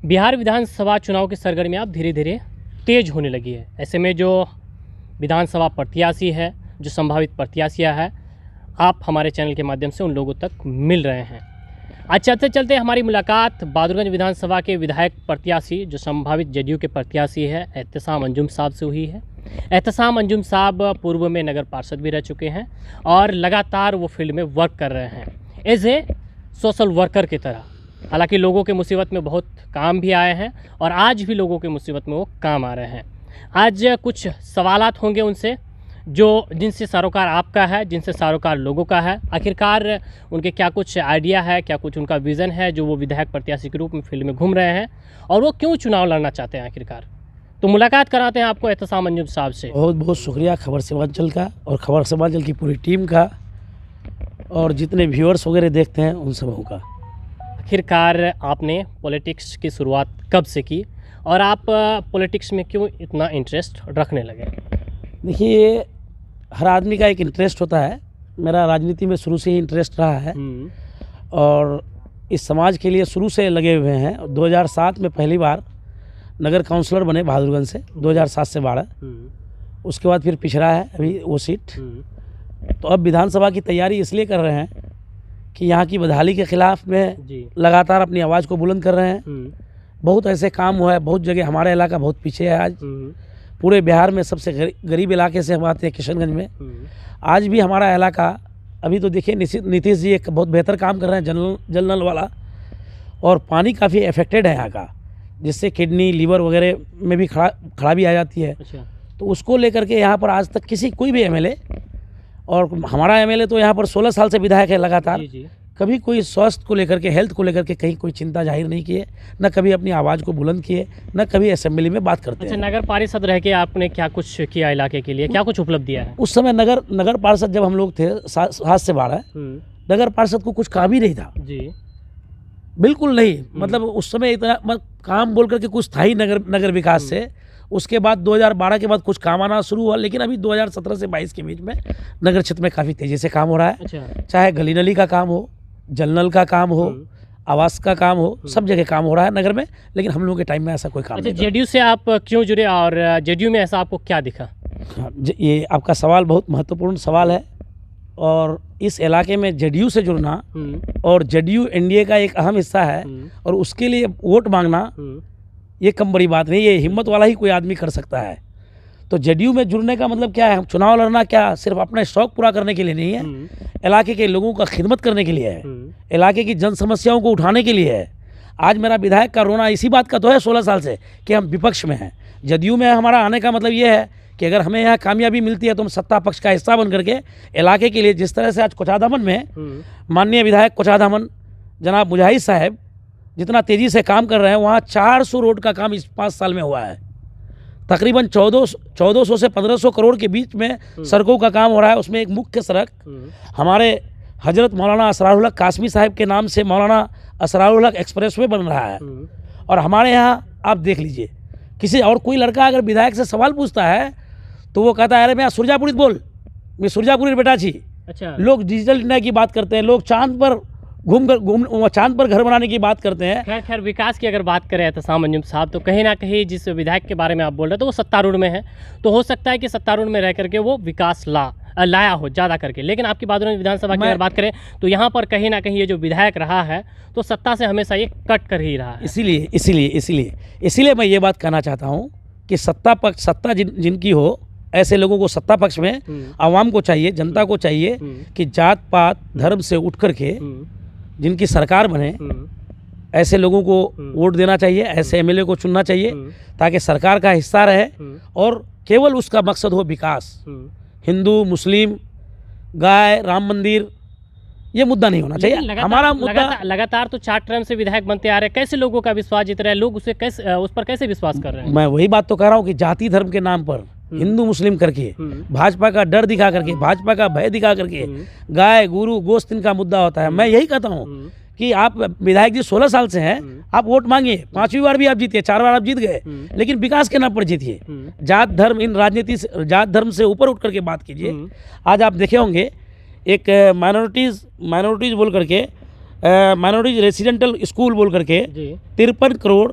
बिहार विधानसभा चुनाव की सरगर्मियाँ अब धीरे धीरे तेज होने लगी है। ऐसे में जो विधानसभा प्रत्याशी है, जो संभावित प्रत्याशियाँ है, आप हमारे चैनल के माध्यम से उन लोगों तक मिल रहे हैं। आज चलते चलते हमारी मुलाकात बहादुरगंज विधानसभा के विधायक प्रत्याशी, जो संभावित जदयू के प्रत्याशी है, एहतसाम अंजुम साहब से हुई है। एहतसाम अंजुम साहब पूर्व में नगर पार्षद भी रह चुके हैं और लगातार वो फील्ड में वर्क कर रहे हैं एज ए सोशल वर्कर की तरह। हालांकि लोगों के मुसीबत में बहुत काम भी आए हैं और आज भी लोगों के मुसीबत में वो काम आ रहे हैं। आज कुछ सवालात होंगे उनसे, जो जिनसे सरोकार आपका है, जिनसे सरोकार लोगों का है। आखिरकार उनके क्या कुछ आइडिया है, क्या कुछ उनका विज़न है जो वो विधायक प्रत्याशी के रूप में फील्ड में घूम रहे हैं और वो क्यों चुनाव लड़ना चाहते हैं आखिरकार। तो मुलाकात कराते हैं आपको एहतसाम अंजुम साहब से। बहुत बहुत शुक्रिया खबर सीमांचल का और खबर सीमांचल की पूरी टीम का और जितने व्यूअर्स वगैरह देखते हैं उन सबों का। आखिरकार आपने पॉलिटिक्स की शुरुआत कब से की और आप पॉलिटिक्स में क्यों इतना इंटरेस्ट रखने लगे? देखिए, हर आदमी का एक इंटरेस्ट होता है। मेरा राजनीति में शुरू से ही इंटरेस्ट रहा है और इस समाज के लिए शुरू से लगे हुए हैं। 2007 में पहली बार नगर काउंसलर बने बहादुरगंज से, 2007 से 12। उसके बाद फिर पिछड़ा है अभी वो सीट। तो अब विधानसभा की तैयारी इसलिए कर रहे हैं कि यहाँ की बदहाली के खिलाफ में लगातार अपनी आवाज़ को बुलंद कर रहे हैं। बहुत ऐसे काम हुआ है, बहुत जगह हमारा इलाका बहुत पीछे है। आज पूरे बिहार में सबसे गरीब इलाके से हम आते हैं किशनगंज में। आज भी हमारा इलाका, अभी तो देखिए नीतीश जी एक बहुत बेहतर काम कर रहे हैं, जल नल वाला, और पानी काफ़ी अफेक्टेड है यहाँ का, जिससे किडनी लीवर वगैरह में भी खराबी आ जाती है। अच्छा। तो उसको लेकर के यहाँ पर आज तक कोई भी एमएलए, और हमारा एमएलए तो यहाँ पर 16 साल से विधायक है लगातार, कभी कोई स्वास्थ्य को लेकर के, हेल्थ को लेकर के कहीं कोई चिंता जाहिर नहीं किए, न कभी अपनी आवाज़ को बुलंद किए, न कभी असेंबली में बात करते हैं। अच्छा, नगर पार्षद रह के आपने क्या कुछ किया इलाके के लिए, क्या कुछ उपलब्धियाँ है? उस समय नगर पार्षद जब हम लोग थे 7 से 12, नगर पार्षद को कुछ काम ही नहीं था जी, बिल्कुल नहीं। मतलब उस समय इतना काम बोल करके कुछ था ही नगर विकास से। उसके बाद 2012 के बाद कुछ काम आना शुरू हुआ, लेकिन अभी 2017 से 22 के बीच में नगर क्षेत्र में काफ़ी तेज़ी से काम हो रहा है। अच्छा। चाहे चाहे गली नली का काम हो, जल नल का काम हो, आवास का काम हो, सब जगह काम हो रहा है नगर में, लेकिन हम लोगों के टाइम में ऐसा कोई काम नहीं। जेडीयू से आप क्यों जुड़े और जेडीयू में ऐसा आपको क्या दिखा? ये आपका सवाल बहुत महत्वपूर्ण सवाल है। और इस इलाके में जेडीयू से जुड़ना और जेडीयू एनडीए का एक अहम हिस्सा है और उसके लिए वोट मांगना ये कम बड़ी बात नहीं। ये हिम्मत वाला ही कोई आदमी कर सकता है। तो जेडीयू में जुड़ने का मतलब क्या है? चुनाव लड़ना क्या सिर्फ अपने शौक पूरा करने के लिए नहीं है, इलाके के लोगों का खिदमत करने के लिए है, इलाके की जन समस्याओं को उठाने के लिए है। आज मेरा विधायक का रोना इसी बात का तो है 16 साल से कि हम विपक्ष में हैं। जदयू में हमारा आने का मतलब ये है कि अगर हमें यहाँ कामयाबी मिलती है तो हम सत्ता पक्ष का हिस्सा बन करके इलाके के लिए, जिस तरह से आज कोचाधामन में माननीय विधायक कोचाधामन जनाब मुजाहिद साहब जितना तेज़ी से काम कर रहे हैं, वहाँ 400 रोड का काम इस 5 साल में हुआ है। तकरीबन 1400 से 1500 करोड़ के बीच में सड़कों का काम हो रहा है। उसमें एक मुख्य सड़क हमारे हजरत मौलाना असरारुल हक कासमी साहब के नाम से मौलाना असरारुल हक एक्सप्रेसवे बन रहा है। और हमारे यहाँ आप देख लीजिए, किसी और कोई लड़का अगर विधायक से सवाल पूछता है तो वो कहता है, अरे मैं सुरजापुरी बोल, मैं सुरजापुरी बेटा छी। अच्छा। लोग डिजिटल इंडिया की बात करते हैं, लोग चांद पर चांद पर घर बनाने की बात करते हैं। खैर विकास की अगर बात करें एहतसाम अंजुम साहब, तो कहीं ना कहीं जिस विधायक के बारे में आप बोल रहे हैं तो वो सत्तारूढ़ में है, तो हो सकता है कि सत्तारूढ़ में रह करके वो विकास लाया हो ज़्यादा करके। लेकिन आपकी बहादुरगंज विधानसभा की अगर बात करें तो यहाँ पर कहीं ना कहीं ये जो विधायक रहा है तो सत्ता से हमेशा ये कट कर ही रहा है। इसीलिए मैं ये बात कहना चाहता हूँ कि सत्ता जिनकी हो, ऐसे लोगों को सत्ता पक्ष में आवाम को चाहिए, जनता को चाहिए कि जात पात धर्म से उठ करके जिनकी सरकार बने, ऐसे लोगों को वोट देना चाहिए, ऐसे एमएलए को चुनना चाहिए ताकि सरकार का हिस्सा रहे और केवल उसका मकसद हो विकास। हिंदू मुस्लिम, गाय, राम मंदिर, ये मुद्दा नहीं होना चाहिए। हमारा मुद्दा लगातार तो 4 टर्म से विधायक बनते आ रहे हैं। कैसे लोगों का विश्वास जीत रहे हैं? लोग उस पर कैसे विश्वास कर रहे हैं? मैं वही बात तो कह रहा हूँ कि जाति धर्म के नाम पर हिंदू मुस्लिम करके, भाजपा का डर दिखा करके, भाजपा का भय दिखा करके, गाय गुरु गोश्त इनका मुद्दा होता है। मैं यही कहता हूँ कि आप विधायक जी 16 साल से हैं, आप वोट मांगिए, 5वीं बार भी आप जीतिए, 4 बार आप जीत गए, लेकिन विकास के नाम पर जीतिए। जात धर्म, इन राजनीति से, जात धर्म से ऊपर उठ करके बात कीजिए। आज आप देखे होंगे एक माइनॉरिटीज़ बोल करके, माइनॉरिटीज रेसिडेंटल स्कूल बोल करके 53 करोड़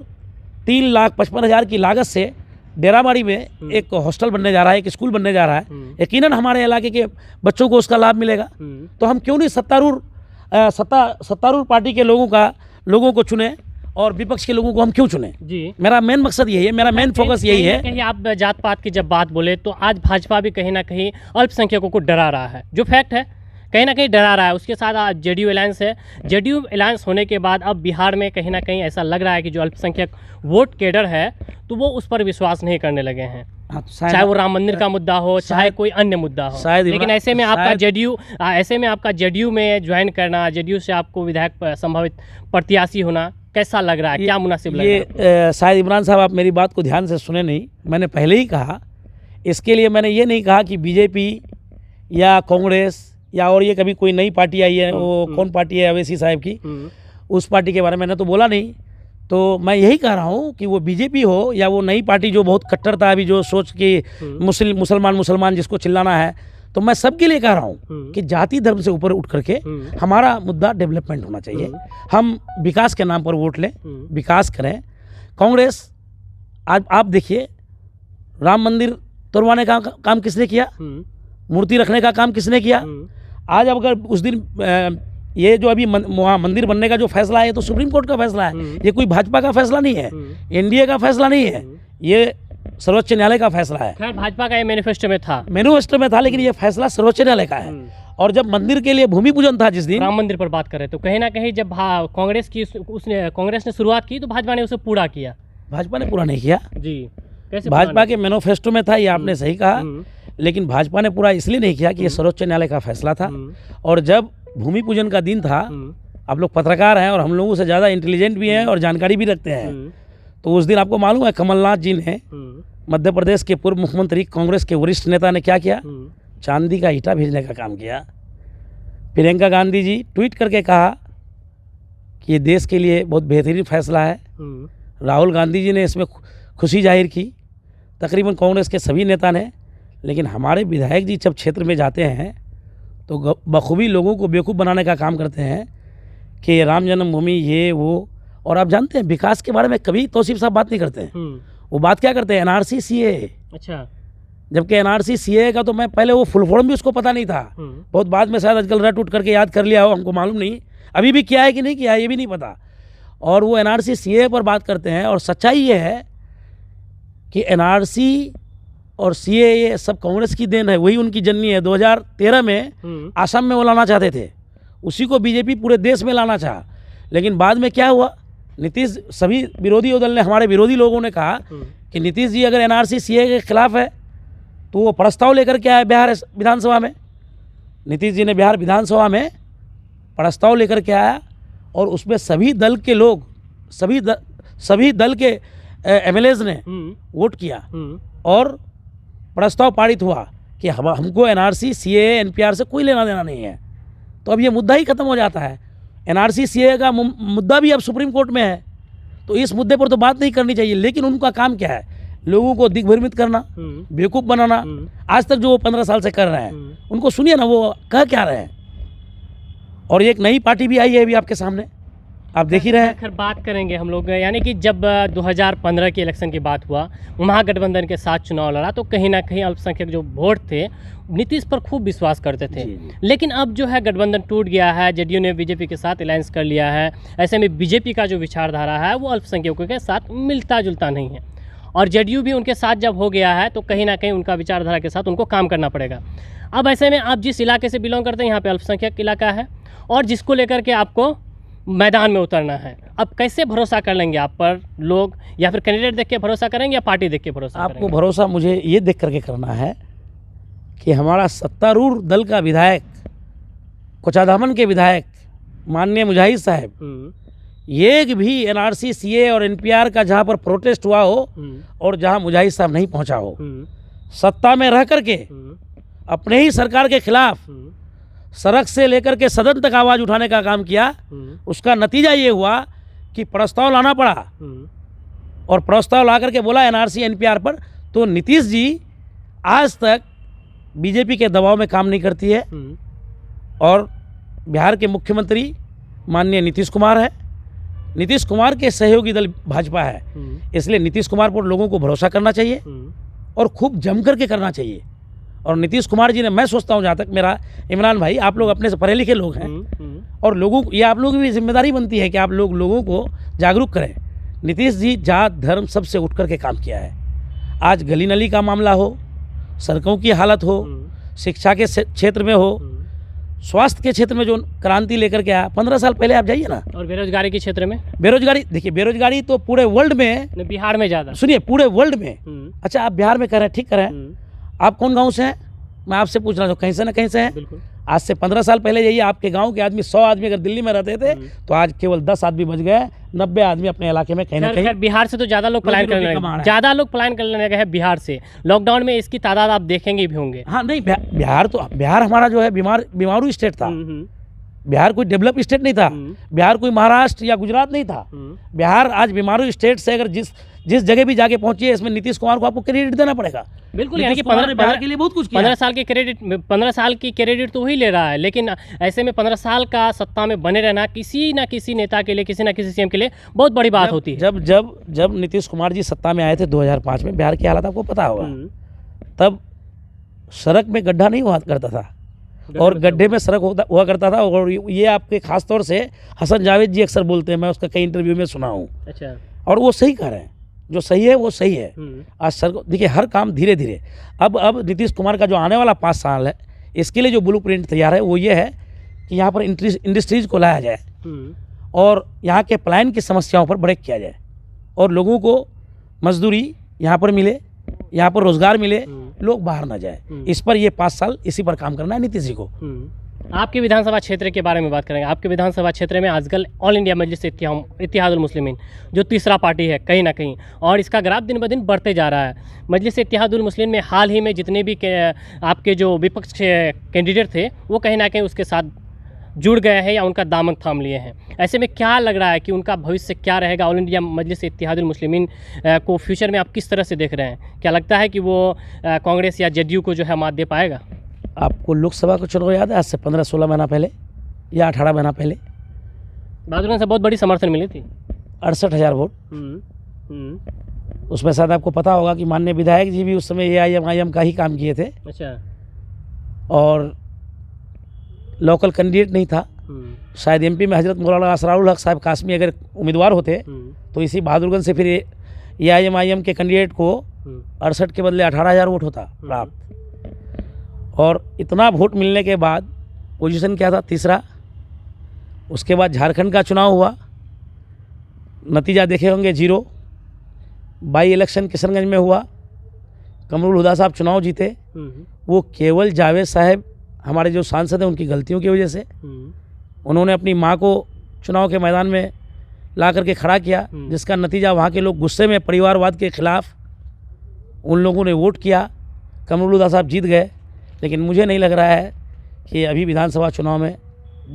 3,55,000 की लागत से डेराबाड़ी में एक हॉस्टल बनने जा रहा है, एक स्कूल बनने जा रहा है। यकीनन हमारे इलाके के बच्चों को उसका लाभ मिलेगा। तो हम क्यों नहीं सत्तारूढ़ पार्टी के लोगों को चुने और विपक्ष के लोगों को हम क्यों चुने? जी, मेरा मेन मकसद यही है, मेरा मेन फोकस यही है। कहीं आप जात पात की जब बात बोले तो आज भाजपा भी कहीं ना कहीं अल्पसंख्यकों को डरा रहा है, जो फैक्ट है, कहीं ना कहीं डरा रहा है। उसके साथ जेडीयू अलायंस है। जेडीयू अलायंस होने के बाद अब बिहार में कहीं ना कहीं ऐसा लग रहा है कि जो अल्पसंख्यक वोट केडर है तो वो उस पर विश्वास नहीं करने लगे हैं। हाँ, चाहे वो राम मंदिर का मुद्दा हो, चाहे कोई अन्य मुद्दा हो। लेकिन ऐसे में आपका जेडीयू में ज्वाइन करना, जेडीयू से आपको विधायक संभावित प्रत्याशी होना कैसा लग रहा है, क्या मुनासिब लग रहा है? शायद इमरान साहब आप मेरी बात को ध्यान से सुने नहीं। मैंने पहले ही कहा, इसके लिए मैंने ये नहीं कहा कि बीजेपी या कांग्रेस या और ये कभी कोई नई पार्टी आई है, वो कौन पार्टी है अवैसी साहब की, उस पार्टी के बारे में मैंने तो बोला नहीं। तो मैं यही कह रहा हूँ कि वो बीजेपी हो या वो नई पार्टी जो बहुत कट्टरता अभी जो सोच कि मुसलमान जिसको चिल्लाना है, तो मैं सबके लिए कह रहा हूँ कि जाति धर्म से ऊपर उठ करके हमारा मुद्दा डेवलपमेंट होना चाहिए। हम विकास के नाम पर वोट लें, विकास करें। कांग्रेस आज आप देखिए, राम मंदिर तोड़वाने का काम किसने किया? मूर्ति रखने का काम किसने किया? आज अब अगर उस दिन ये जो अभी वहाँ मंदिर बनने का जो फैसला है, ये तो सुप्रीम कोर्ट का फैसला है, ये कोई भाजपा का फैसला नहीं है, एनडीए का फैसला नहीं है, ये सर्वोच्च न्यायालय का फैसला है। खैर भाजपा का ये मैनिफेस्टो में था, लेकिन ये फैसला सर्वोच्च न्यायालय का है। और जब मंदिर के लिए भूमि पूजन था, जिस दिन राम मंदिर पर बात कर रहे, तो कहीं ना कहीं जब कांग्रेस ने शुरुआत की तो भाजपा ने उसे पूरा किया। भाजपा ने पूरा नहीं किया जी, कैसे? भाजपा के मैनिफेस्टो में था, ये आपने सही कहा, लेकिन भाजपा ने पूरा इसलिए नहीं किया कि ये सर्वोच्च न्यायालय का फैसला था। और जब भूमि पूजन का दिन था, आप लोग पत्रकार हैं और हम लोगों से ज़्यादा इंटेलिजेंट भी हैं और जानकारी भी रखते हैं, तो उस दिन आपको मालूम है कमलनाथ जी ने, मध्य प्रदेश के पूर्व मुख्यमंत्री, कांग्रेस के वरिष्ठ नेता ने क्या किया? चांदी का ईंटा भेजने का काम किया। प्रियंका गांधी जी ट्वीट करके कहा कि ये देश के लिए बहुत बेहतरीन फैसला है। राहुल गांधी जी ने इसमें खुशी जाहिर की, तकरीबन कांग्रेस के सभी नेता ने। लेकिन हमारे विधायक जी जब क्षेत्र में जाते हैं तो बखूबी लोगों को बेवकूफ़ बनाने का काम करते हैं कि राम जन्मभूमि ये वो। और आप जानते हैं विकास के बारे में कभी तौसीफ साहब बात नहीं करते हैं। वो बात क्या करते हैं? NRC CA. अच्छा, जबकि एनआरसी सीए का तो मैं पहले वो फुल फॉर्म भी उसको पता नहीं था, बहुत बाद में शायद आजकल रट उठ करके याद कर लिया हो, हमको मालूम नहीं अभी भी क्या है कि नहीं किया है, ये भी नहीं पता। और वो एनआरसी सीए पर बात करते हैं। और सच्चाई ये है कि एनआरसी और सीए ये सब कांग्रेस की देन है, वही उनकी जननी है। 2013 में असम में वो लाना चाहते थे, उसी को बीजेपी पूरे देश में लाना चाहा। लेकिन बाद में क्या हुआ? नीतीश, सभी विरोधी दल ने, हमारे विरोधी लोगों ने कहा कि नीतीश जी अगर एनआरसी सीए के खिलाफ है तो वो प्रस्ताव लेकर के आए बिहार विधानसभा में। नीतीश जी ने बिहार विधानसभा में प्रस्ताव लेकर के आया और उसमें सभी दल के लोग, सभी दल के एमएलएज ने वोट किया और प्रस्ताव पारित हुआ कि हमको एनआरसी सीए एनपीआर से कोई लेना देना नहीं है। तो अब ये मुद्दा ही खत्म हो जाता है। एनआरसी सीए का मुद्दा भी अब सुप्रीम कोर्ट में है, तो इस मुद्दे पर तो बात नहीं करनी चाहिए। लेकिन उनका काम क्या है? लोगों को दिग्भ्रमित करना, बेवकूफ़ बनाना। आज तक जो वो 15 साल से कर रहे हैं, उनको सुनिए ना, वो कह क्या रहे हैं। और एक नई पार्टी भी आई है अभी आपके सामने, आप देख ही रहे हैं। खैर बात करेंगे हम लोग, यानी कि जब 2015 के इलेक्शन की बात हुआ, महागठबंधन के साथ चुनाव लड़ा, तो कहीं ना कहीं अल्पसंख्यक जो वोट थे नीतीश पर खूब विश्वास करते थे। लेकिन अब जो है गठबंधन टूट गया है, जेडीयू ने बीजेपी के साथ अलायंस कर लिया है। ऐसे में बीजेपी का जो विचारधारा है वो अल्पसंख्यकों के साथ मिलता जुलता नहीं है, और जेडीयू भी उनके साथ जब हो गया है तो कहीं ना कहीं उनका विचारधारा के साथ उनको काम करना पड़ेगा। अब ऐसे में आप जिस इलाके से बिलोंग करते हैं, यहाँ पे अल्पसंख्यक इलाका है और जिसको लेकर के आपको मैदान में उतरना है, अब कैसे भरोसा कर लेंगे आप पर लोग? या फिर कैंडिडेट देख के भरोसा करेंगे या पार्टी देख के भरोसा आपको करेंगे? भरोसा मुझे ये देख करके करना है कि हमारा सत्तारूढ़ दल का विधायक, कोचाधामन के विधायक माननीय मुजाहिद साहब, एक भी एनआरसी सीए और एनपीआर का जहाँ पर प्रोटेस्ट हुआ हो और जहाँ मुजाहिद साहब नहीं पहुँचा हो, सत्ता में रह करके अपने ही सरकार के खिलाफ सड़क से लेकर के सदन तक आवाज़ उठाने का काम किया। उसका नतीजा ये हुआ कि प्रस्ताव लाना पड़ा और प्रस्ताव ला करके बोला एनआरसी एनपीआर पर। तो नीतीश जी आज तक बीजेपी के दबाव में काम नहीं करती है और बिहार के मुख्यमंत्री माननीय नीतीश कुमार है, नीतीश कुमार के सहयोगी दल भाजपा है, इसलिए नीतीश कुमार पर लोगों को भरोसा करना चाहिए और खूब जम करके करना चाहिए। और नीतीश कुमार जी ने, मैं सोचता हूँ, जहाँ तक मेरा, इमरान भाई आप लोग अपने से पढ़े लिखे लोग हैं और लोगों को, ये आप लोगों की भी जिम्मेदारी बनती है कि आप लोगों को जागरूक करें। नीतीश जी जात धर्म सबसे उठ करके काम किया है। आज गली नली का मामला हो, सड़कों की हालत हो, शिक्षा के क्षेत्र में हो, स्वास्थ्य के क्षेत्र में जो क्रांति लेकर के आया 15 साल पहले, आप जाइए ना। और बेरोजगारी के क्षेत्र में, बेरोजगारी देखिए, बेरोजगारी तो पूरे वर्ल्ड में, बिहार में ज़्यादा, सुनिए पूरे वर्ल्ड में। अच्छा आप बिहार में कह रहे हैं, ठीक कह रहे हैं। आप कौन गांव से हैं? मैं आपसे पूछ रहा हूँ, कहीं से ना कहीं से हैं। बिल्कुल। आज से 15 साल पहले जाइए, आपके गांव के आदमी 100 आदमी अगर दिल्ली में रहते थे तो आज केवल 10 आदमी बच गए, 90 आदमी अपने इलाके में कहीं ना कहीं। बिहार से तो ज़्यादा लोग पलायन करने लगे, ज़्यादा लोग पलायन करने लगे हैं बिहार से। लॉकडाउन में इसकी तादाद आप देखेंगे भी होंगे। हाँ नहीं, बिहार हमारा जो है बीमारू स्टेट था। बिहार कोई डेवलप स्टेट नहीं था। बिहार कोई महाराष्ट्र या गुजरात नहीं था। बिहार आज बीमारू स्टेट से अगर जिस जगह भी जाके पहुंची है, इसमें नीतीश कुमार को आपको क्रेडिट देना पड़ेगा। बिल्कुल, यानी कि 15 के लिए बहुत कुछ किया। 15 साल के क्रेडिट, 15 साल की क्रेडिट तो वही ले रहा है, लेकिन ऐसे में 15 साल का सत्ता में बने रहना किसी ना किसी नेता के लिए, किसी ना किसी सीएम के लिए बहुत बड़ी बात होती है। जब नीतीश कुमार जी सत्ता में आए थे 2005 में, बिहार की हालत आपको पता होगा। तब सड़क में गड्ढा नहीं हुआ करता था, और गड्ढे में सड़क हुआ करता था। और ये आपके खास तौर से हसन जावेद जी अक्सर बोलते हैं, मैं उसका कई इंटरव्यू में सुना हूँ। अच्छा। और वो सही कह रहे हैं, जो सही है वो सही है। आज सड़क देखिए, हर काम धीरे धीरे। अब नीतीश कुमार का जो आने वाला 5 साल है, इसके लिए जो ब्लूप्रिंट तैयार है वो ये है कि यहाँ पर इंडस्ट्रीज को लाया जाए और यहाँ के पलायन की समस्याओं पर ब्रेक किया जाए और लोगों को मजदूरी यहाँ पर मिले, यहाँ पर रोजगार मिले, लोग बाहर ना जाए। इस पर ये 5 साल इसी पर काम करना है नीतीश जी को। आपके विधानसभा क्षेत्र के बारे में बात करेंगे। आपके विधानसभा क्षेत्र में आजकल ऑल इंडिया मजलिस इत्तेहादुल मुस्लिमीन जो तीसरा पार्टी है कहीं ना कहीं, और इसका ग्राफ दिन ब दिन बढ़ते जा रहा है। मजलिस इत्तेहादुल मुस्लिमीन में हाल ही में जितने भी आपके जो विपक्ष के कैंडिडेट थे वो कहीं ना कहीं उसके साथ जुड़ गए हैं या उनका दामन थाम लिए हैं। ऐसे में क्या लग रहा है कि उनका भविष्य क्या रहेगा? ऑल इंडिया मजलिस इत्तेहादुल मुस्लिमीन को फ्यूचर में आप किस तरह से देख रहे हैं? क्या लगता है कि वो कांग्रेस या जेडीयू को जो है मात दे पाएगा? आपको लोकसभा का चुनाव याद है? आज से 15-16 महीना पहले या 18 महीना पहले बहादुर से बहुत बड़ी समर्थन मिली थी, 68,000 वोट। उसमें शायद आपको पता होगा कि माननीय विधायक जी भी उस समय AIM का ही काम किए थे। अच्छा। और लोकल कैंडिडेट नहीं था। शायद MP में हजरत मौलाना असरारुल हक साहब कासमी अगर उम्मीदवार होते तो इसी बहादुरगंज से फिर AIM के कैंडिडेट को 68 के बदले 18,000 वोट होता प्राप्त। और इतना वोट मिलने के बाद पोजीशन क्या था? तीसरा। उसके बाद झारखंड का चुनाव हुआ, नतीजा देखे होंगे 0। बाई इलेक्शन किशनगंज में हुआ, कमरुल हुदा साहब चुनाव जीते। वो केवल जावेद साहब हमारे जो सांसद हैं उनकी गलतियों की वजह से। उन्होंने अपनी माँ को चुनाव के मैदान में ला करके खड़ा किया, जिसका नतीजा वहाँ के लोग गुस्से में परिवारवाद के खिलाफ उन लोगों ने वोट किया। कमरुल हुदा साहब जीत गए, लेकिन मुझे नहीं लग रहा है कि अभी विधानसभा चुनाव में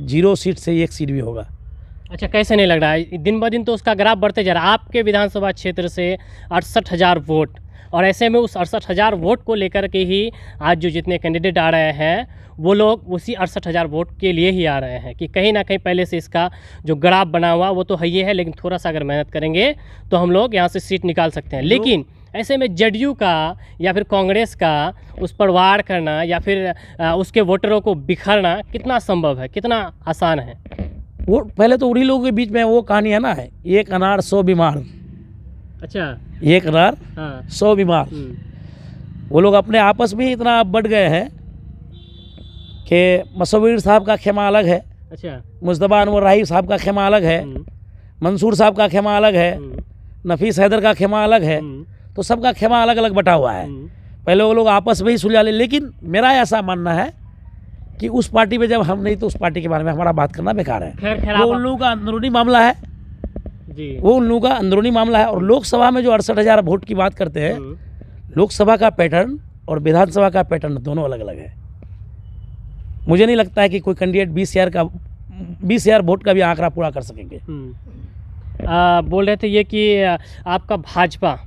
0 सीट से 1 सीट भी होगा। अच्छा, कैसे नहीं लग रहा है? दिन ब दिन तो उसका ग्राफ बढ़ते जा रहा है। आपके विधानसभा क्षेत्र से 68,000 वोट, और ऐसे में उस 68,000 वोट को लेकर के ही आज जो जितने कैंडिडेट आ रहे हैं वो लोग उसी 68,000 वोट के लिए ही आ रहे हैं कि कहीं ना कहीं पहले से इसका जो ग्राफ बना हुआ वो तो है ही है, लेकिन थोड़ा सा अगर मेहनत करेंगे तो हम लोग यहाँ से सीट निकाल सकते हैं। लेकिन ऐसे में जेडीयू का या फिर कांग्रेस का उस पर वार करना या फिर उसके वोटरों को बिखरना कितना संभव है, कितना आसान है? वो पहले तो उन्हीं लोगों के बीच में वो कहानी है ना, एक अनार 100 बीमार। अच्छा, एक अनार 100 बीमार। वो लोग अपने आपस में ही इतना बढ़ गए हैं कि मसवीर साहब का खेमा अलग है। अच्छा। मुस्तफा अनवर राही साहब का खेमा अलग है, मंसूर साहब का खेमा अलग है, नफीस हैदर का खेमा अलग है। तो सबका खेमा अलग अलग बटा हुआ है। पहले वो लोग आपस में ही सुलझा ले। लेकिन मेरा ऐसा मानना है कि उस पार्टी में जब हम नहीं तो उस पार्टी के बारे में हमारा बात करना बेकार है। वो उन लोगों का अंदरूनी मामला है जी। वो उन लोगों का अंदरूनी मामला है। और लोकसभा में जो 68,000 वोट की बात करते हैं, लोकसभा का पैटर्न और विधानसभा का पैटर्न दोनों अलग अलग है। मुझे नहीं लगता है कि कोई कैंडिडेट 20,000 वोट का भी आंकड़ा पूरा कर सकेंगे। बोल रहे थे ये कि आपका भाजपा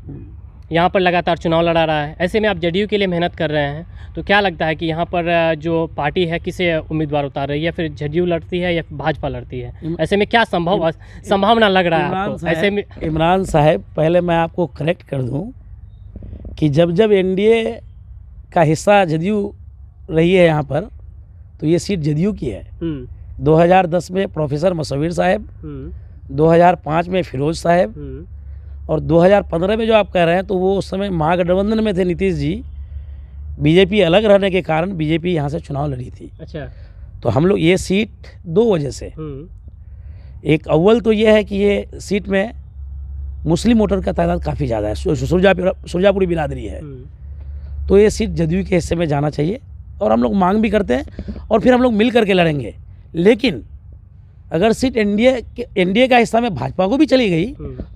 यहाँ पर लगातार चुनाव लड़ा रहा है। ऐसे में आप जदयू के लिए मेहनत कर रहे हैं, तो क्या लगता है कि यहाँ पर जो पार्टी है किसे उम्मीदवार उतार रही है, फिर जदयू लड़ती है या भाजपा लड़ती है? ऐसे में क्या संभावना लग रहा है आपको? ऐसे में इमरान साहब, पहले मैं आपको करेक्ट कर दूं कि जब एनडीए का हिस्सा जदयू रही है यहाँ पर, तो ये सीट जदयू की है। 2010 में प्रोफेसर मुसव्विर साहब, 2005 में फिरोज साहब, और 2015 में जो आप कह रहे हैं, तो वो उस समय महागठबंधन में थे नीतीश जी। बीजेपी अलग रहने के कारण बीजेपी यहाँ से चुनाव लड़ी थी। अच्छा। तो हम लोग ये सीट 2 वजह से, एक अव्वल तो ये है कि ये सीट में मुस्लिम वोटर का तादाद काफ़ी ज़्यादा है, सुरजापुरी बिरादरी है, तो ये सीट जदयू के हिस्से में जाना चाहिए और हम लोग मांग भी करते हैं और फिर हम लोग मिल करके लड़ेंगे। लेकिन अगर सीट एनडीए का हिस्सा में भाजपा को भी चली गई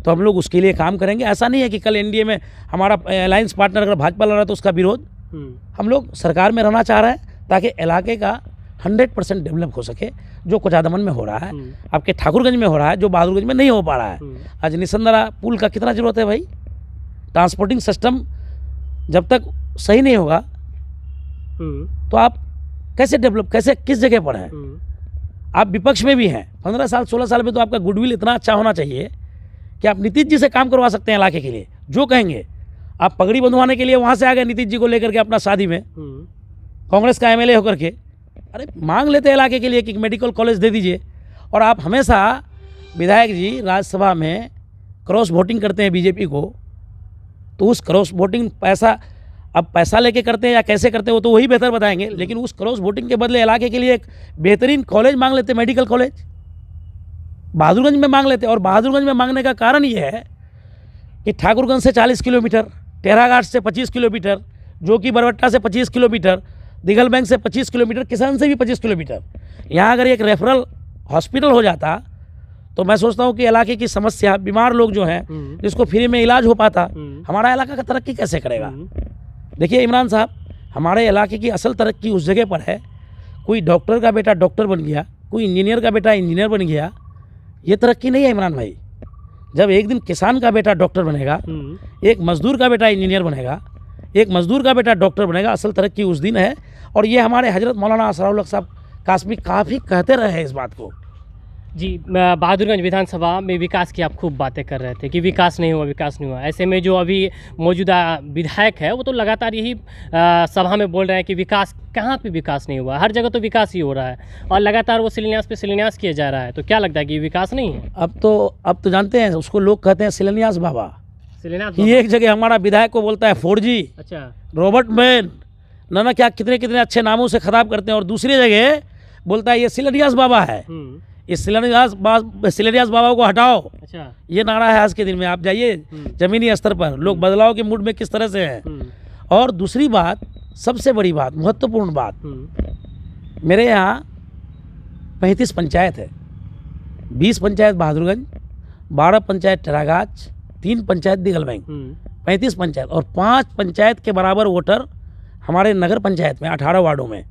तो हम लोग उसके लिए काम करेंगे। ऐसा नहीं है कि कल एनडीए में हमारा अलायंस पार्टनर अगर भाजपा लड़ रहा है तो उसका विरोध। हम लोग सरकार में रहना चाह रहे हैं ताकि इलाके का 100% डेवलप हो सके। जो कोचादमन में हो रहा है, आपके ठाकुरगंज में हो रहा है, जो बहादुरगंज में नहीं हो पा रहा है। आज निसंदरा पुल का कितना ज़रूरत है भाई। ट्रांसपोर्टिंग सिस्टम जब तक सही नहीं होगा तो आप कैसे डेवलप, कैसे, किस जगह पर हैं? आप विपक्ष में भी हैं, 15 साल 16 साल में, तो आपका गुडविल इतना अच्छा होना चाहिए कि आप नीतीश जी से काम करवा सकते हैं इलाके के लिए। जो कहेंगे, आप पगड़ी बंधवाने के लिए वहाँ से आ गए नीतीश जी को लेकर के अपना शादी में, कांग्रेस का एमएलए होकर के, अरे मांग लेते हैं इलाके के लिए कि मेडिकल कॉलेज दे दीजिए। और आप हमेशा विधायक जी राज्यसभा में क्रॉस वोटिंग करते हैं बीजेपी को, तो उस क्रॉस वोटिंग अब पैसा लेके करते हैं या कैसे करते हैं वो तो वही बेहतर बताएंगे। लेकिन उस क्रॉस वोटिंग के बदले इलाके के लिए एक बेहतरीन कॉलेज मांग लेते, मेडिकल कॉलेज बहादुरगंज में मांग लेते। और बहादुरगंज में मांगने का कारण ये है कि ठाकुरगंज से 40 किलोमीटर, टेराघाट से 25 किलोमीटर, जो कि बरवट्टा से 25 किलोमीटर, दिघल बैंक से 25 किलोमीटर, किसान से भी 25 किलोमीटर। यहाँ अगर एक रेफरल हॉस्पिटल हो जाता तो मैं सोचता हूँ कि इलाके की समस्या, बीमार लोग जो हैं जिसको फ्री में इलाज हो पाता, हमारा इलाका का तरक्की कैसे करेगा? देखिए इमरान साहब, हमारे इलाके की असल तरक्की उस जगह पर है, कोई डॉक्टर का बेटा डॉक्टर बन गया, कोई इंजीनियर का बेटा इंजीनियर बन गया, ये तरक्की नहीं है इमरान भाई। जब एक दिन किसान का बेटा डॉक्टर बनेगा, एक मजदूर का बेटा इंजीनियर बनेगा, एक मजदूर का बेटा डॉक्टर बनेगा, असल तरक्की उस दिन है। और ये हमारे हजरत मौलाना असराउल हक साहब कासमी काफ़ी कहते रहे हैं इस बात को। जी, बहादुरगंज विधानसभा में विकास की आप खूब बातें कर रहे थे कि विकास नहीं हुआ, विकास नहीं हुआ। ऐसे में जो अभी मौजूदा विधायक है वो तो लगातार यही सभा में बोल रहे हैं कि विकास, कहाँ पे विकास नहीं हुआ, हर जगह तो विकास ही हो रहा है और लगातार वो शिलान्यास पे शिलान्यास किया जा रहा है। तो क्या लगता है कि विकास नहीं है? अब तो जानते हैं उसको, लोग कहते हैं शिलान्यास बाबा। ये एक जगह हमारा विधायक को बोलता है 4G, अच्छा, रॉबर्ट मैन, ना क्या कितने अच्छे नामों से खराब करते हैं, और दूसरी जगह बोलता है ये शिलान्यास बाबा है। इस शिलान्यास बाबा को हटाओ, अच्छा, ये नारा है आज के दिन में। आप जाइए जमीनी स्तर पर, लोग बदलाव के मूड में किस तरह से हैं। और दूसरी बात, सबसे बड़ी बात, महत्वपूर्ण बात, मेरे यहाँ 35 पंचायत है, 20 पंचायत बहादुरगंज, 12 पंचायत टेरागाछ, 3 पंचायत दिघल बैंक, 35 पंचायत, और 5 पंचायत के बराबर वोटर हमारे नगर पंचायत में 18 वार्डों में,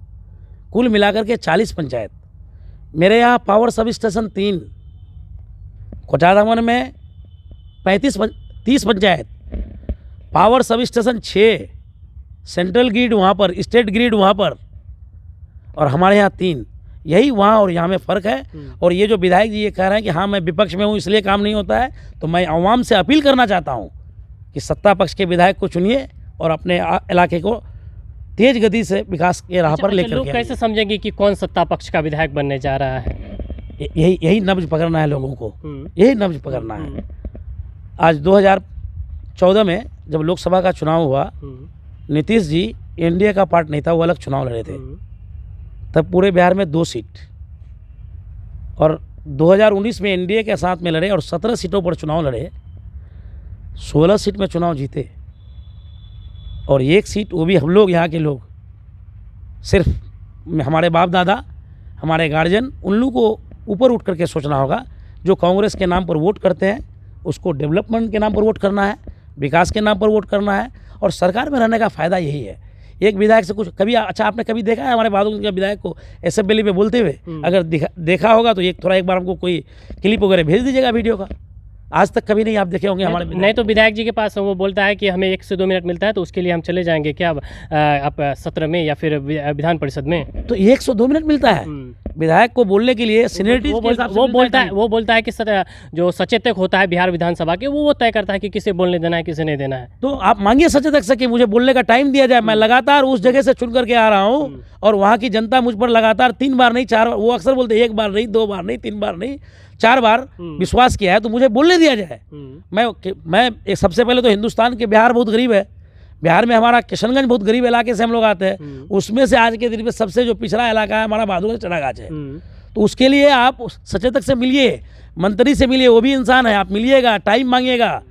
कुल मिलाकर के 40 पंचायत। मेरे यहाँ पावर सब स्टेशन 3, कोचादमन में 30 panchayat, power sub station 6, central grid वहाँ पर, स्टेट ग्रिड वहाँ पर, और हमारे यहाँ 3। यही वहाँ और यहाँ में फ़र्क है। और ये जो विधायक जी ये कह रहे हैं कि हाँ मैं विपक्ष में हूँ इसलिए काम नहीं होता है, तो मैं आवाम से अपील करना चाहता हूँ कि सत्ता पक्ष के विधायक को चुनिए और अपने इलाके को तेज गति से विकास के राह पर लेकर। लोग कैसे समझेंगे कि कौन सत्ता पक्ष का विधायक बनने जा रहा है? यही नब्ज पकड़ना है लोगों को, यही नब्ज पकड़ना है। आज 2014 में जब लोकसभा का चुनाव हुआ, नीतीश जी एनडीए का पार्ट नहीं था, वो अलग चुनाव लड़े थे। तब पूरे बिहार में 2 सीट, और 2019 में एनडीए के साथ में लड़े और 17 सीटों पर चुनाव लड़े, 16 सीट में चुनाव जीते। और 1 सीट वो भी हम लोग यहाँ के लोग, सिर्फ हमारे बाप दादा, हमारे गार्जियन, उन लोगों को ऊपर उठ करके सोचना होगा। जो कांग्रेस के नाम पर वोट करते हैं उसको डेवलपमेंट के नाम पर वोट करना है, विकास के नाम पर वोट करना है। और सरकार में रहने का फ़ायदा यही है। एक विधायक से कुछ कभी, अच्छा आपने कभी देखा है हमारे बहादुरगंज के विधायक को असेंबली में बोलते हुए? अगर देखा होगा तो एक बार हमको कोई क्लिप वगैरह भेज दीजिएगा वीडियो का। आज तक कभी नहीं आप देखे होंगे हमारे नहीं तो विधायक जी के पास वो बोलता है कि हमें 1 से 2 मिनट मिलता है तो उसके लिए हम चले जाएंगे क्या आप सत्र में या फिर विधान परिषद में। तो 102 मिनट मिलता है विधायक को बोलने के लिए, सीनियरिटी वो बोलता है कि जो सचेतक होता है बिहार विधानसभा के वो तय करता है कि किसे बोलने देना है किसे नहीं देना है। तो आप मांगिए सचेतक से कि मुझे बोलने का टाइम दिया जाए। मैं लगातार उस जगह से चुन करके आ रहा हूँ और वहाँ की जनता मुझ पर लगातार 3 बार नहीं 4 बार, वो अक्सर बोलते 1 बार नहीं 2 बार नहीं 3 बार नहीं 4 बार विश्वास किया है, तो मुझे बोलने दिया जाए। मैं सबसे पहले तो हिंदुस्तान के बिहार बहुत गरीब है, बिहार में हमारा किशनगंज बहुत गरीब इलाके से हम लोग आते हैं, उसमें से आज के दिन में सबसे जो पिछड़ा इलाका है हमारा बहादुरगंज टेरागाछ है। तो उसके लिए आप सचेतक से मिलिए, मंत्री से मिलिए, वो भी इंसान है, आप मिलिएगा, टाइम मांगिएगा।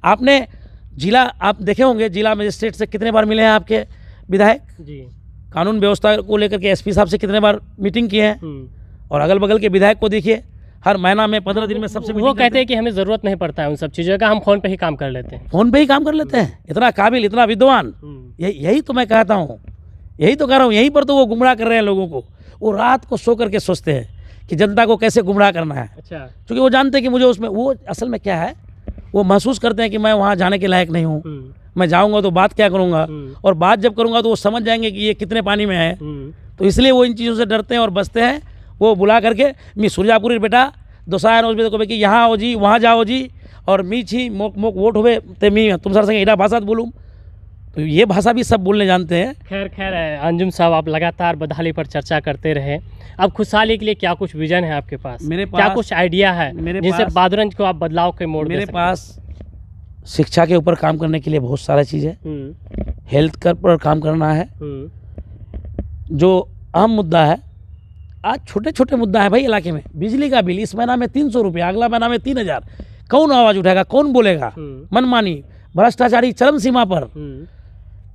आपने जिला आप देखे होंगे जिला मजिस्ट्रेट से कितने बार मिले हैं आपके विधायक जी, कानून व्यवस्था को लेकर के एसपी साहब से कितने बार मीटिंग किए हैं, और अगल बगल के विधायक को देखिए हर महीना में 15 दिन में सबसे वो कहते हैं कि हमें ज़रूरत नहीं पड़ता है उन सब चीज़ों का, हम फ़ोन पे ही काम कर लेते हैं। फ़ोन पे ही काम कर लेते हैं, इतना काबिल इतना विद्वान। यही तो मैं कहता हूँ, यही तो कह रहा हूँ, यहीं पर तो वो गुमराह कर रहे हैं लोगों को। वो रात को सो करके सोचते हैं कि जनता को कैसे गुमराह करना है। अच्छा, क्योंकि वो जानते हैं कि मुझे उसमें, वो असल में क्या है, वो महसूस करते हैं कि मैं वहाँ जाने के लायक नहीं हूँ, मैं जाऊँगा तो बात क्या करूँगा, और बात जब करूँगा तो वो समझ जाएंगे कि ये कितने पानी में है। तो इसलिए वो इन चीज़ों से डरते हैं और बचते हैं। वो बुला करके मी सुरजापुरी बेटा दोसाया रोज भी देखो कि यहाँ आओ जी वहाँ जाओ जी, और मी छी मोक मोक वोट हुए ते मी तुम सर संगे एडा भाषा बोलूँ, तो ये भाषा भी सब बोलने जानते हैं। खैर अंजुम साहब, आप लगातार बदहाली पर चर्चा करते रहे। अब खुशहाली के लिए क्या कुछ विजन है आपके पास? मेरे पास क्या कुछ आइडिया है जिससे बहादुरगंज को आप बदलाव के मोड़? मेरे पास शिक्षा के ऊपर काम करने के लिए बहुत सारा चीज़ है, हेल्थ कर पर काम करना है, जो अहम मुद्दा है आज छोटे छोटे मुद्दा है भाई इलाके में। बिजली का बिल इस महीना में 300 रुपया, अगला महीना में 3000, कौन आवाज़ उठाएगा, कौन बोलेगा? मनमानी, भ्रष्टाचारी चरम सीमा पर।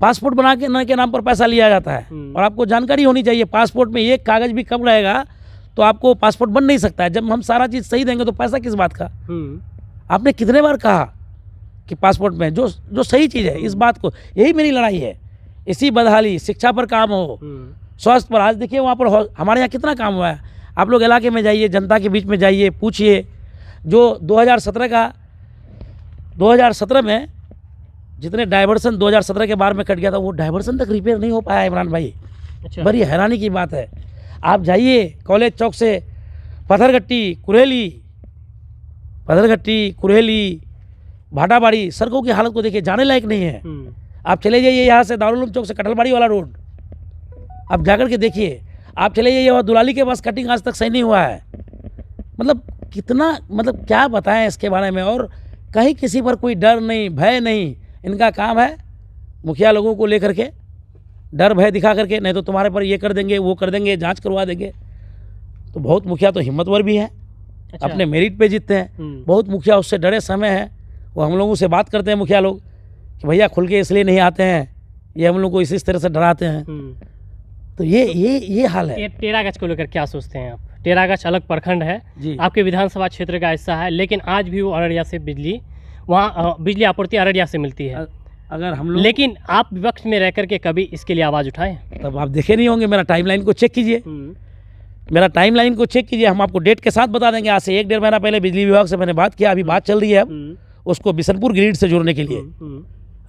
पासपोर्ट बना के नाम पर पैसा लिया जाता है, और आपको जानकारी होनी चाहिए पासपोर्ट में एक कागज़ भी कम रहेगा तो आपको पासपोर्ट बन नहीं सकता है। जब हम सारा चीज़ सही देंगे तो पैसा किस बात का? आपने कितने बार कहा कि पासपोर्ट में जो सही चीज़ है, इस बात को, यही मेरी लड़ाई है। इसी बदहाली, शिक्षा पर काम हो, स्वास्थ्य पर। आज देखिए वहाँ पर हमारे यहाँ कितना काम हुआ है। आप लोग इलाके में जाइए, जनता के बीच में जाइए, पूछिए। जो 2017 में जितने डाइवर्सन 2017 के बार में कट गया था, वो डाइवर्सन तक रिपेयर नहीं हो पाया इमरान भाई। अच्छा। बड़ी हैरानी की बात है। आप जाइए कॉलेज चौक से पत्थरगट्टी कुरेली भाटाबाड़ी, सड़कों की हालत को देखिए, जाने लायक नहीं है। आप चले जाइए यहाँ से दारुल उलूम चौक से कटलबाड़ी वाला रोड, आप जाकर के देखिए। आप चले जाइए वहाँ दुलाली के पास कटिंग आज तक सही नहीं हुआ है। मतलब कितना, मतलब क्या बताएं इसके बारे में। और कहीं किसी पर कोई डर नहीं, भय नहीं। इनका काम है मुखिया लोगों को लेकर के डर भय दिखा करके, नहीं तो तुम्हारे पर ये कर देंगे वो कर देंगे, जांच करवा देंगे। तो बहुत मुखिया तो हिम्मतवर भी है। अच्छा। अपने मेरिट पे जीतते हैं। बहुत मुखिया उससे डरे समय है, वो हम लोगों से बात करते हैं मुखिया लोग कि भैया खुल के इसलिए नहीं आते हैं, ये हम लोग को इस तरह से डराते हैं। तो ये हाल है। टेरागाछ को लेकर क्या सोचते हैं आप? टेरागाछ अलग प्रखंड है, आपके विधानसभा क्षेत्र का हिस्सा है, लेकिन आज भी वो अररिया से बिजली आपूर्ति अररिया से मिलती है। अगर हम लोग, लेकिन आप विपक्ष में रह करके कभी इसके लिए आवाज़ उठाएं? तब आप देखे नहीं होंगे। मेरा टाइमलाइन को चेक कीजिए, हम आपको डेट के साथ बता देंगे। आज से 1-1.5 महीना पहले बिजली विभाग से मैंने बात किया, अभी बात चल रही है अब उसको बिशनपुर ग्रिड से जोड़ने के लिए।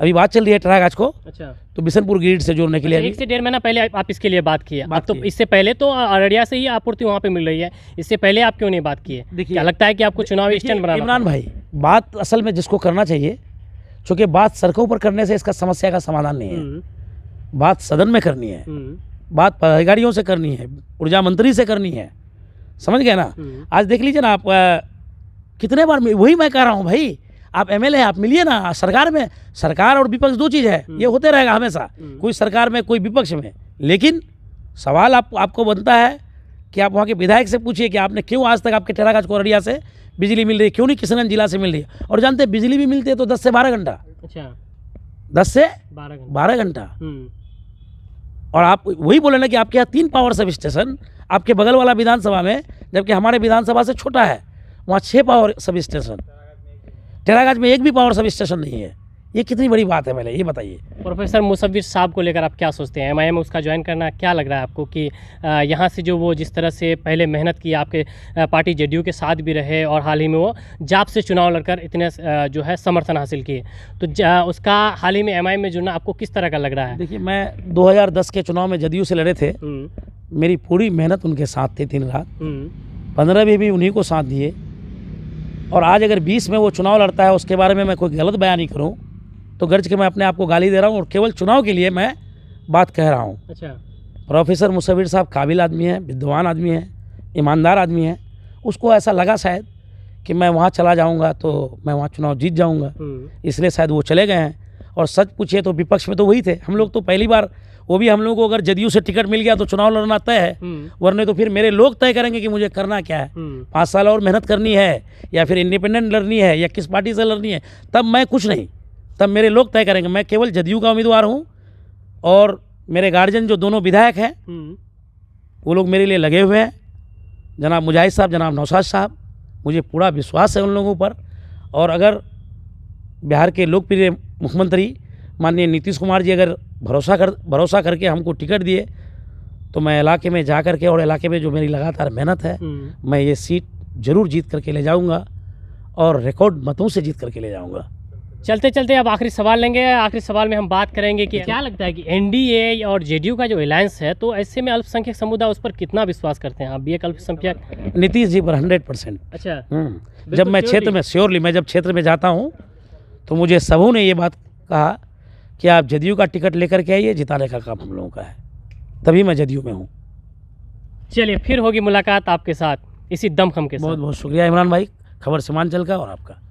अभी बात चल रही है टेरागाछ को। अच्छा। तो बिशनपुर ग्रिड से जोड़ने के लिए 1 से 1.5 महीना पहले आप इसके लिए बात किए। तो इससे पहले तो अररिया से ही आपूर्ति वहाँ पे मिल रही है, इससे पहले आप क्यों नहीं बात किए? क्या लगता है कि आपको चुनावी स्टैंड बनाना? इमरान भाई, बात असल में जिसको करना चाहिए, क्योंकि बात सड़कों पर करने से इसका समस्या का समाधान नहीं है। बात सदन में करनी है, बात पदाधिकारियों से करनी है, ऊर्जा मंत्री से करनी है, समझ गए ना? आज देख लीजिए ना आप, कितने बार, वही मैं कह रहा हूँ भाई, आप एमएलए आप मिलिए ना। सरकार में, सरकार और विपक्ष दो चीज़ है, ये होते रहेगा हमेशा, कोई सरकार में कोई विपक्ष में। लेकिन सवाल आपको बनता है कि आप वहाँ के विधायक से पूछिए कि आपने क्यों आज तक आपके टेरागाछ को अररिया से बिजली मिल रही है, क्यों नहीं किशनगंज जिला से मिल रही है? और जानते हैं बिजली भी मिलती है तो 10 से 12 घंटा। अच्छा, 10 से 12 घंटा। और आप वही बोले ना कि आपके यहाँ 3 पावर सब स्टेशन, आपके बगल वाला विधानसभा में, जबकि हमारे विधानसभा से छोटा है, वहाँ 6 पावर सब स्टेशन। टेरागाछ में एक भी पावर सब स्टेशन नहीं है। ये कितनी बड़ी बात है, पहले ये बताइए। प्रोफेसर मुसव्विर साहब को लेकर आप क्या सोचते हैं? एमआईएम में उसका ज्वाइन करना क्या लग रहा है आपको कि यहाँ से जो वो जिस तरह से पहले मेहनत की, आपके पार्टी जेडीयू के साथ भी रहे और हाल ही में वो जाप से चुनाव लड़कर इतने जो है समर्थन हासिल किए, तो उसका हाल ही में एमआईएम में जुड़ना आपको किस तरह का लग रहा है? देखिए, मैं 2010 के चुनाव में जदयू से लड़े थे, मेरी पूरी मेहनत उनके साथ थी, दिन रात 15 में भी उन्हीं को साथ दिए। और आज अगर 20 में वो चुनाव लड़ता है, उसके बारे में मैं कोई गलत बयान नहीं करूँ तो गर्ज के मैं अपने आप को गाली दे रहा हूँ और केवल चुनाव के लिए मैं बात कह रहा हूँ। अच्छा। प्रोफेसर मुसव्विर साहब काबिल आदमी हैं, विद्वान आदमी हैं, ईमानदार आदमी हैं। उसको ऐसा लगा शायद कि मैं वहाँ चला जाऊँगा तो मैं वहाँ चुनाव जीत जाऊँगा, इसलिए शायद वो चले गए हैं। और सच पूछिए तो विपक्ष में तो वही थे हम लोग, तो पहली बार, वो भी हम लोग को अगर जदयू से टिकट मिल गया तो चुनाव लड़ना तय है, वरने तो फिर मेरे लोग तय करेंगे कि मुझे करना क्या है, 5 साल और मेहनत करनी है या फिर इंडिपेंडेंट लड़नी है या किस पार्टी से लड़नी है, तब मैं कुछ नहीं, तब मेरे लोग तय करेंगे। मैं केवल जदयू का उम्मीदवार हूँ और मेरे गार्जियन जो दोनों विधायक हैं वो लोग मेरे लिए लगे हुए हैं, जनाब मुजाहिद साहब, जनाब नौशाद साहब, मुझे पूरा विश्वास है उन लोगों पर। और अगर बिहार के लोकप्रिय मुख्यमंत्री माननीय नीतीश कुमार जी अगर भरोसा करके हमको टिकट दिए तो मैं इलाके में जा करके, और इलाके में जो मेरी लगातार मेहनत है, मैं ये सीट ज़रूर जीत करके ले जाऊंगा और रिकॉर्ड मतों से जीत करके ले जाऊंगा। चलते चलते अब आखिरी सवाल लेंगे। आखिरी सवाल में हम बात करेंगे कि क्या लगता है कि एनडीए और जेडीयू का जो अलायंस है, तो ऐसे में अल्पसंख्यक समुदाय उस पर कितना विश्वास करते हैं? आप भी एक अल्पसंख्यक। नीतीश जी पर 100%। अच्छा। जब मैं क्षेत्र में श्योरली मैं जब क्षेत्र में जाता हूँ तो मुझे सबों ने ये बात कहा कि आप जदयू का टिकट लेकर के आइए, जिताने का काम हम लोगों का है, तभी मैं जदयू में हूँ। चलिए, फिर होगी मुलाकात आपके साथ इसी दमखम के साथ। बहुत बहुत शुक्रिया इमरान भाई, खबर सीमांचल का और आपका।